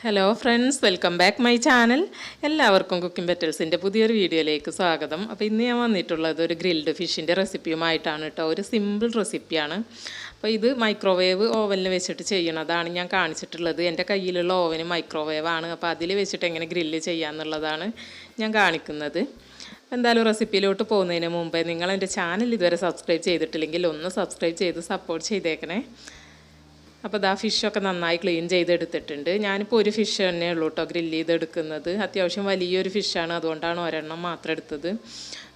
Hello friends, welcome back my channel. എല്ലാവർക്കും cooking പെറ്റൽസിൻ്റെ പുതിയൊരു വീഡിയോയിലേക്ക് സ്വാഗതം. അപ്പോൾ ഇന്ന് ഞാൻ വന്നിട്ടുള്ളത് ഒരു ഗ്രിൽഡ് ഫിഷിൻ്റെ റെസിപ്പിയുമായിട്ടാണ് കേട്ടോ. ഒരു സിമ്പിൾ റെസിപ്പിയാണ്. അപ്പോൾ ഇത് മൈക്രോവേവ് ഓവനിൽ വെച്ചിട്ട് ചെയ്യണതാണ് ഞാൻ കാണിച്ചിട്ടുള്ളത്. എൻ്റെ കയ്യിലുള്ള ഓവന് മൈക്രോവേവ് ആണ്. അപ്പോൾ അതിൽ വെച്ചിട്ട് എങ്ങനെ ഗ്രില്ല് ചെയ്യാമെന്നുള്ളതാണ് ഞാൻ കാണിക്കുന്നത്. എന്തായാലും റെസിപ്പിയിലോട്ട് പോകുന്നതിന് മുമ്പേ നിങ്ങൾ എൻ്റെ ചാനൽ ഇതുവരെ സബ്സ്ക്രൈബ് ചെയ്തിട്ടില്ലെങ്കിൽ ഒന്ന് സബ്സ്ക്രൈബ് ചെയ്ത് സപ്പോർട്ട് ചെയ്തേക്കണേ. അപ്പോൾ ഇതാ ഫിഷൊക്കെ നന്നായി ക്ലീൻ ചെയ്തെടുത്തിട്ടുണ്ട്. ഞാനിപ്പോൾ ഒരു ഫിഷ് തന്നെ ഉള്ളൂ കേട്ടോ ഗ്രില്ല് ചെയ്തെടുക്കുന്നത്. അത്യാവശ്യം വലിയൊരു ഫിഷാണ്, അതുകൊണ്ടാണ് ഒരെണ്ണം മാത്രം എടുത്തത്.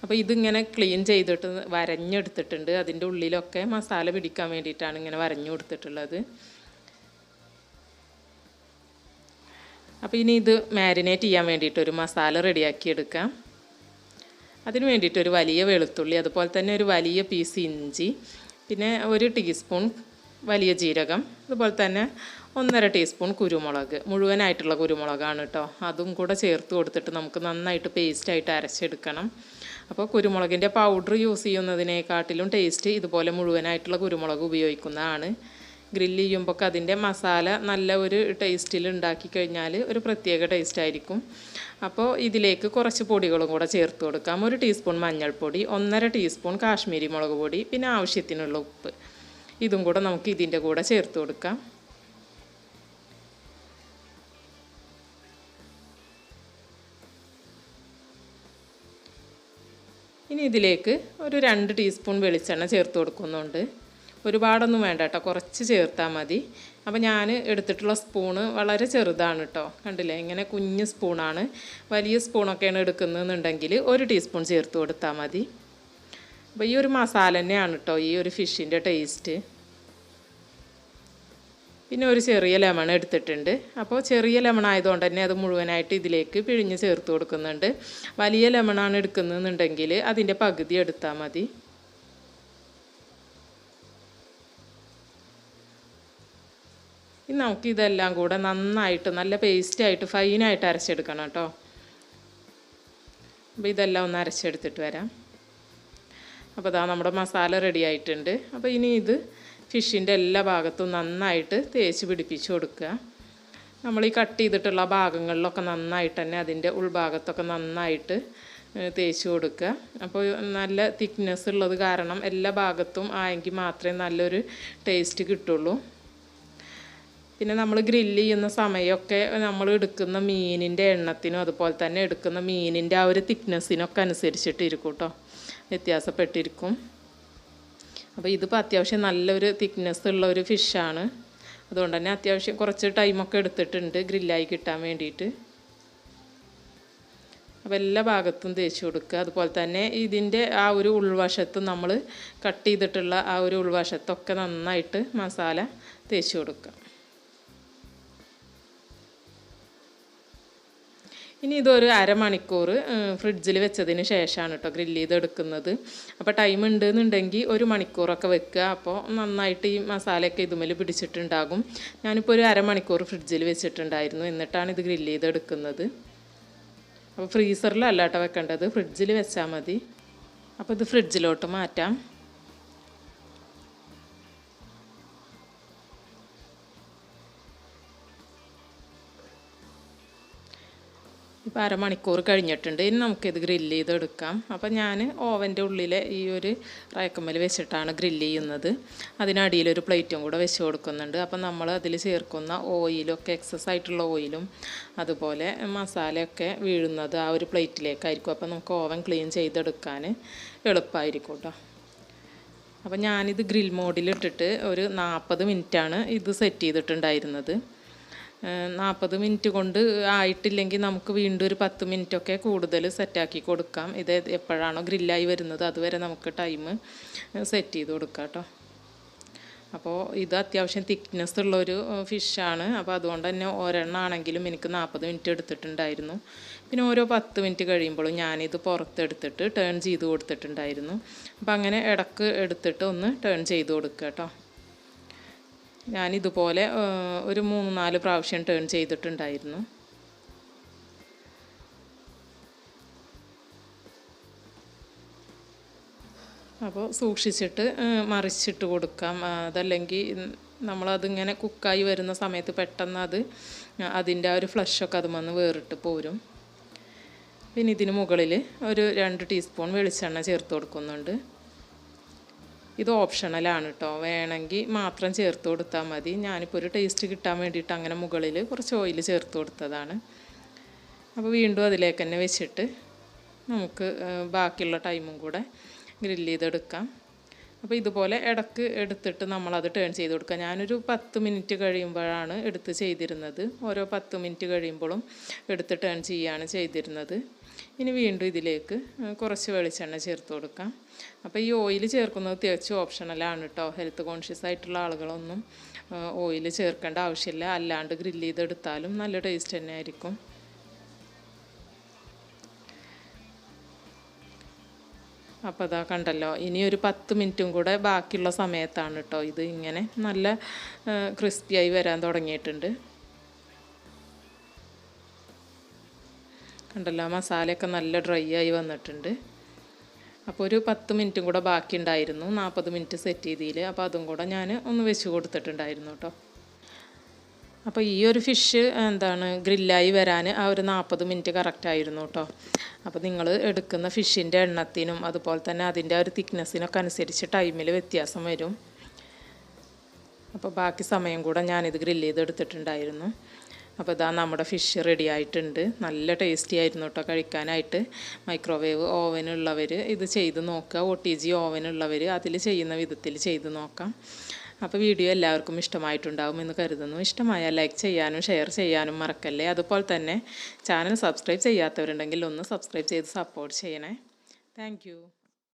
അപ്പോൾ ഇതിങ്ങനെ ക്ലീൻ ചെയ്തിട്ട് വരഞ്ഞെടുത്തിട്ടുണ്ട്. അതിൻ്റെ ഉള്ളിലൊക്കെ മസാല പിടിക്കാൻ വേണ്ടിയിട്ടാണ് ഇങ്ങനെ വരഞ്ഞു കൊടുത്തിട്ടുള്ളത്. അപ്പോൾ ഇനി ഇത് മാരിനേറ്റ് ചെയ്യാൻ വേണ്ടിയിട്ടൊരു മസാല റെഡിയാക്കി എടുക്കാം. അതിന് വേണ്ടിയിട്ടൊരു വലിയ വെളുത്തുള്ളി, അതുപോലെ തന്നെ ഒരു വലിയ പീസ് ഇഞ്ചി, പിന്നെ ഒരു ടീസ്പൂൺ വലിയ ജീരകം, അതുപോലെ തന്നെ 1.5 ടീസ്പൂൺ കുരുമുളക്, മുഴുവനായിട്ടുള്ള കുരുമുളകാണ് കേട്ടോ. അതും കൂടെ ചേർത്ത് കൊടുത്തിട്ട് നമുക്ക് നന്നായിട്ട് പേസ്റ്റായിട്ട് അരച്ചെടുക്കണം. അപ്പോൾ കുരുമുളകിൻ്റെ പൗഡർ യൂസ് ചെയ്യുന്നതിനേക്കാട്ടിലും ടേസ്റ്റ് ഇതുപോലെ മുഴുവനായിട്ടുള്ള കുരുമുളക് ഉപയോഗിക്കുന്നതാണ്. ഗ്രില്ല് ചെയ്യുമ്പോൾ അതിൻ്റെ മസാല നല്ല ഒരു ടേസ്റ്റിൽ ഉണ്ടാക്കി കഴിഞ്ഞാൽ ഒരു പ്രത്യേക ടേസ്റ്റ് ആയിരിക്കും. അപ്പോൾ ഇതിലേക്ക് കുറച്ച് പൊടികളും കൂടെ ചേർത്ത് കൊടുക്കാം. 1 ടീസ്പൂൺ മഞ്ഞൾപ്പൊടി, 1.5 ടീസ്പൂൺ കാശ്മീരി മുളക് പൊടി, പിന്നെ ആവശ്യത്തിനുള്ള ഉപ്പ്. ഇതും കൂടെ നമുക്ക് ഇതിൻ്റെ കൂടെ ചേർത്ത് കൊടുക്കാം. ഇനി ഇതിലേക്ക് ഒരു 2 ടീസ്പൂൺ വെളിച്ചെണ്ണ ചേർത്ത് കൊടുക്കുന്നുണ്ട്. ഒരുപാടൊന്നും വേണ്ട കേട്ടോ, കുറച്ച് ചേർത്താൽ മതി. അപ്പോൾ ഞാൻ എടുത്തിട്ടുള്ള സ്പൂണ് വളരെ ചെറുതാണ് കേട്ടോ, കണ്ടില്ലേ, ഇങ്ങനെ കുഞ്ഞ് സ്പൂണാണ്. വലിയ സ്പൂണൊക്കെയാണ് എടുക്കുന്നതെന്നുണ്ടെങ്കിൽ 1 ടീസ്പൂൺ ചേർത്ത് കൊടുത്താൽ മതി. അപ്പോൾ ഈ ഒരു മസാല തന്നെയാണ് കേട്ടോ ഈ ഒരു ഫിഷിൻ്റെ ടേസ്റ്റ്. പിന്നെ ഒരു ചെറിയ ലെമൺ എടുത്തിട്ടുണ്ട്. അപ്പോൾ ചെറിയ ലെമൺ ആയതുകൊണ്ട് തന്നെ അത് മുഴുവനായിട്ട് ഇതിലേക്ക് പിഴിഞ്ഞ് ചേർത്ത് കൊടുക്കുന്നുണ്ട്. വലിയ ലെമണാണ് എടുക്കുന്നതെന്നുണ്ടെങ്കിൽ അതിൻ്റെ പകുതി എടുത്താൽ മതി. ഇനി നമുക്ക് ഇതെല്ലാം കൂടെ നന്നായിട്ട് നല്ല പേസ്റ്റായിട്ട് ഫൈനായിട്ട് അരച്ചെടുക്കണം കേട്ടോ. അപ്പോൾ ഇതെല്ലാം ഒന്ന് അരച്ചെടുത്തിട്ട് വരാം. അപ്പോൾ ഇതാ നമ്മുടെ മസാല റെഡി ആയിട്ടുണ്ട്. അപ്പോൾ ഇനി ഇത് ഫിഷിൻ്റെ എല്ലാ ഭാഗത്തും നന്നായിട്ട് തേച്ച് പിടിപ്പിച്ച് കൊടുക്കുക. നമ്മൾ ഈ കട്ട് ചെയ്തിട്ടുള്ള ഭാഗങ്ങളിലൊക്കെ നന്നായിട്ട് തന്നെ അതിൻ്റെ ഉൾഭാഗത്തൊക്കെ നന്നായിട്ട് തേച്ച് കൊടുക്കുക. അപ്പോൾ നല്ല തിക്നെസ് ഉള്ളത് കാരണം എല്ലാ ഭാഗത്തും ആയെങ്കിൽ മാത്രമേ നല്ലൊരു ടേസ്റ്റ് കിട്ടുള്ളൂ. പിന്നെ നമ്മൾ ഗ്രില്ല് ചെയ്യുന്ന സമയമൊക്കെ നമ്മൾ എടുക്കുന്ന മീനിൻ്റെ എണ്ണത്തിനും അതുപോലെ തന്നെ എടുക്കുന്ന മീനിൻ്റെ ആ ഒരു തിക്നെസ്സിനൊക്കെ അനുസരിച്ചിട്ടിരിക്കും കേട്ടോ, വ്യത്യാസപ്പെട്ടിരിക്കും. അപ്പോൾ ഇതിപ്പോൾ അത്യാവശ്യം നല്ലൊരു തിക്നെസ് ഉള്ള ഒരു ഫിഷാണ്. അതുകൊണ്ട് തന്നെ അത്യാവശ്യം കുറച്ച് ടൈമൊക്കെ എടുത്തിട്ടുണ്ട് ഗ്രില്ലായി കിട്ടാൻ വേണ്ടിയിട്ട്. അപ്പോൾ എല്ലാ ഭാഗത്തും തേച്ച് കൊടുക്കുക. അതുപോലെ തന്നെ ഇതിൻ്റെ ആ ഒരു ഉൾവശത്ത് നമ്മൾ കട്ട് ചെയ്തിട്ടുള്ള ആ ഒരു ഉൾവശത്തൊക്കെ നന്നായിട്ട് മസാല തേച്ച് കൊടുക്കുക. ഇനി ഇതൊരു അരമണിക്കൂർ ഫ്രിഡ്ജിൽ വെച്ചതിന് ശേഷമാണ് കേട്ടോ ഗ്രില്ല് ചെയ്തെടുക്കുന്നത്. അപ്പോൾ ടൈം ഉണ്ടെന്നുണ്ടെങ്കിൽ 1 മണിക്കൂറൊക്കെ വെക്കുക. അപ്പോൾ നന്നായിട്ട് ഈ മസാലയൊക്കെ ഇതുമേൽ പിടിച്ചിട്ടുണ്ടാകും. ഞാനിപ്പോൾ ഒരു അരമണിക്കൂർ ഫ്രിഡ്ജിൽ വെച്ചിട്ടുണ്ടായിരുന്നു, എന്നിട്ടാണ് ഇത് ഗ്രില്ല് ചെയ്തെടുക്കുന്നത്. അപ്പോൾ ഫ്രീസറിലല്ല കേട്ടോ വെക്കേണ്ടത്, ഫ്രിഡ്ജിൽ വെച്ചാൽ മതി. അപ്പോൾ ഇത് ഫ്രിഡ്ജിലോട്ട് മാറ്റാം. ഇപ്പോൾ അരമണിക്കൂർ കഴിഞ്ഞിട്ടുണ്ട്. ഇനി നമുക്കിത് ഗ്രില്ല് ചെയ്തെടുക്കാം. അപ്പോൾ ഞാൻ ഓവൻ്റെ ഉള്ളിലെ ഈ ഒരു റാക്കുമ്മൽ വെച്ചിട്ടാണ് ഗ്രില്ല് ചെയ്യുന്നത്. അതിനടിയിലൊരു പ്ലേറ്റും കൂടെ വെച്ച് കൊടുക്കുന്നുണ്ട്. അപ്പോൾ നമ്മൾ അതിൽ ചേർക്കുന്ന ഓയിലൊക്കെ എക്സസ് ആയിട്ടുള്ള ഓയിലും അതുപോലെ മസാലയൊക്കെ വീഴുന്നത് ആ ഒരു പ്ലേറ്റിലേക്കായിരിക്കും. അപ്പോൾ നമുക്ക് ഓവൻ ക്ലീൻ ചെയ്തെടുക്കാൻ എളുപ്പമായിരിക്കും കേട്ടോ. അപ്പോൾ ഞാനിത് ഗ്രിൽ മോഡിലിട്ടിട്ട് ഒരു 40 മിനിറ്റാണ് ഇത് സെറ്റ് ചെയ്തിട്ടുണ്ടായിരുന്നത്. 40 മിനിറ്റ് കൊണ്ട് ആയിട്ടില്ലെങ്കിൽ നമുക്ക് വീണ്ടും ഒരു 10 മിനിറ്റൊക്കെ കൂടുതൽ സെറ്റാക്കി കൊടുക്കാം. ഇത് എപ്പോഴാണോ ഗ്രില്ലായി വരുന്നത് അതുവരെ നമുക്ക് ടൈം സെറ്റ് ചെയ്ത് കൊടുക്കാം കേട്ടോ. അപ്പോൾ ഇത് അത്യാവശ്യം തിക്നെസ് ഉള്ളൊരു ഫിഷാണ്. അപ്പോൾ അതുകൊണ്ട് തന്നെ ഒരെണ്ണമാണെങ്കിലും എനിക്ക് 40 മിനിറ്റ് എടുത്തിട്ടുണ്ടായിരുന്നു. പിന്നെ ഓരോ 10 മിനിറ്റ് കഴിയുമ്പോഴും ഞാനിത് പുറത്തെടുത്തിട്ട് ടേൺ ചെയ്ത് കൊടുത്തിട്ടുണ്ടായിരുന്നു. അപ്പോൾ അങ്ങനെ ഇടക്ക് എടുത്തിട്ട് ഒന്ന് ടേൺ ചെയ്ത് കൊടുക്കുക കേട്ടോ. ഞാനിതുപോലെ ഒരു 3-4 പ്രാവശ്യം ടേൺ ചെയ്തിട്ടുണ്ടായിരുന്നു. അപ്പോൾ സൂക്ഷിച്ചിട്ട് മറിച്ചിട്ട് കൊടുക്കാം. അതല്ലെങ്കിൽ നമ്മളതിങ്ങനെ കുക്കായി വരുന്ന സമയത്ത് പെട്ടെന്ന് അതിൻ്റെ ആ ഒരു ഫ്ലഷൊക്കെ അതുമെന്ന് വേറിട്ട് പോരും. പിന്നെ ഇതിന് മുകളിൽ ഒരു 2 ടീസ്പൂൺ വെളിച്ചെണ്ണ ചേർത്ത് കൊടുക്കുന്നുണ്ട്. ഇത് ഓപ്ഷണലാണ് കേട്ടോ, വേണമെങ്കിൽ മാത്രം ചേർത്ത് കൊടുത്താൽ മതി. ഞാനിപ്പോൾ ഒരു ടേസ്റ്റ് കിട്ടാൻ വേണ്ടിയിട്ട് അങ്ങനെ മുകളിൽ കുറച്ച് ഓയിൽ ചേർത്ത് കൊടുത്തതാണ്. അപ്പോൾ വീണ്ടും അതിലേക്ക് തന്നെ വെച്ചിട്ട് നമുക്ക് ബാക്കിയുള്ള ടൈമും കൂടെ ഗ്രില്ല് ചെയ്തെടുക്കാം. അപ്പോൾ ഇതുപോലെ ഇടയ്ക്ക് എടുത്തിട്ട് നമ്മളത് ടേൺ ചെയ്ത് കൊടുക്കുക. ഞാനൊരു 10 മിനിറ്റ് കഴിയുമ്പോഴാണ് എടുത്ത് ചെയ്തിരുന്നത്. ഓരോ 10 മിനിറ്റ് കഴിയുമ്പോഴും എടുത്ത് ടേൺ ചെയ്യുകയാണ് ചെയ്തിരുന്നത്. ഇനി വീണ്ടും ഇതിലേക്ക് കുറച്ച് വെളിച്ചെണ്ണ ചേർത്ത് കൊടുക്കാം. അപ്പോൾ ഈ ഓയിൽ ചേർക്കുന്നത് തികച്ചും ഓപ്ഷണലാണ് കേട്ടോ. ഹെൽത്ത് കോൺഷ്യസ് ആയിട്ടുള്ള ആളുകളൊന്നും ഓയിൽ ചേർക്കേണ്ട ആവശ്യമില്ല. അല്ലാണ്ട് ഗ്രില്ല് ചെയ്തെടുത്താലും നല്ല ടേസ്റ്റ് തന്നെ ആയിരിക്കും. അപ്പോൾ അതാ കണ്ടല്ലോ, ഇനി ഒരു 10 മിനിറ്റും കൂടെ ബാക്കിയുള്ള സമയത്താണ് കേട്ടോ ഇത് ഇങ്ങനെ നല്ല ക്രിസ്പിയായി വരാൻ തുടങ്ങിയിട്ടുണ്ട്. കണ്ടല്ലോ, മസാലയൊക്കെ നല്ല ഡ്രൈ ആയി വന്നിട്ടുണ്ട്. അപ്പോൾ ഒരു 10 മിനിറ്റും കൂടെ ബാക്കി ഉണ്ടായിരുന്നു. 40 മിനിറ്റ് സെറ്റ് ചെയ്തതിൽ. അപ്പോൾ അതും കൂടെ ഞാൻ ഒന്ന് വെച്ച് കൊടുത്തിട്ടുണ്ടായിരുന്നു കേട്ടോ. അപ്പോൾ ഈ ഒരു ഫിഷ് ഗ്രില്ലായി വരാൻ ആ ഒരു 40 മിനിറ്റ് കറക്റ്റായിരുന്നു കേട്ടോ. അപ്പോൾ നിങ്ങൾ എടുക്കുന്ന ഫിഷിൻ്റെ എണ്ണത്തിനും അതുപോലെ തന്നെ അതിൻ്റെ ആ ഒരു തിക്നെസ്സിനൊക്കെ അനുസരിച്ച് ടൈമിൽ വ്യത്യാസം വരും. അപ്പോൾ ബാക്കി സമയം കൂടെ ഞാനിത് ഗ്രില്ല് ചെയ്തെടുത്തിട്ടുണ്ടായിരുന്നു. അപ്പോൾ ഇതാ നമ്മുടെ ഫിഷ് റെഡി ആയിട്ടുണ്ട്. നല്ല ടേസ്റ്റി ആയിരുന്നു കേട്ടോ കഴിക്കാനായിട്ട്. മൈക്രോവേവ് ഓവനുള്ളവർ ഇത് ചെയ്ത് നോക്കുക. OTG ഓവനുള്ളവർ അതിൽ ചെയ്യുന്ന വിധത്തിൽ ചെയ്ത് നോക്കാം. അപ്പോൾ വീഡിയോ എല്ലാവർക്കും ഇഷ്ടമായിട്ടുണ്ടാകും എന്ന് കരുതുന്നു. ഇഷ്ടമായാൽ ലൈക്ക് ചെയ്യാനും ഷെയർ ചെയ്യാനും മറക്കല്ലേ. അതുപോലെ തന്നെ ചാനൽ സബ്സ്ക്രൈബ് ചെയ്യാത്തവരുണ്ടെങ്കിൽ ഒന്ന് സബ്സ്ക്രൈബ് ചെയ്ത് സപ്പോർട്ട് ചെയ്യണേ. താങ്ക്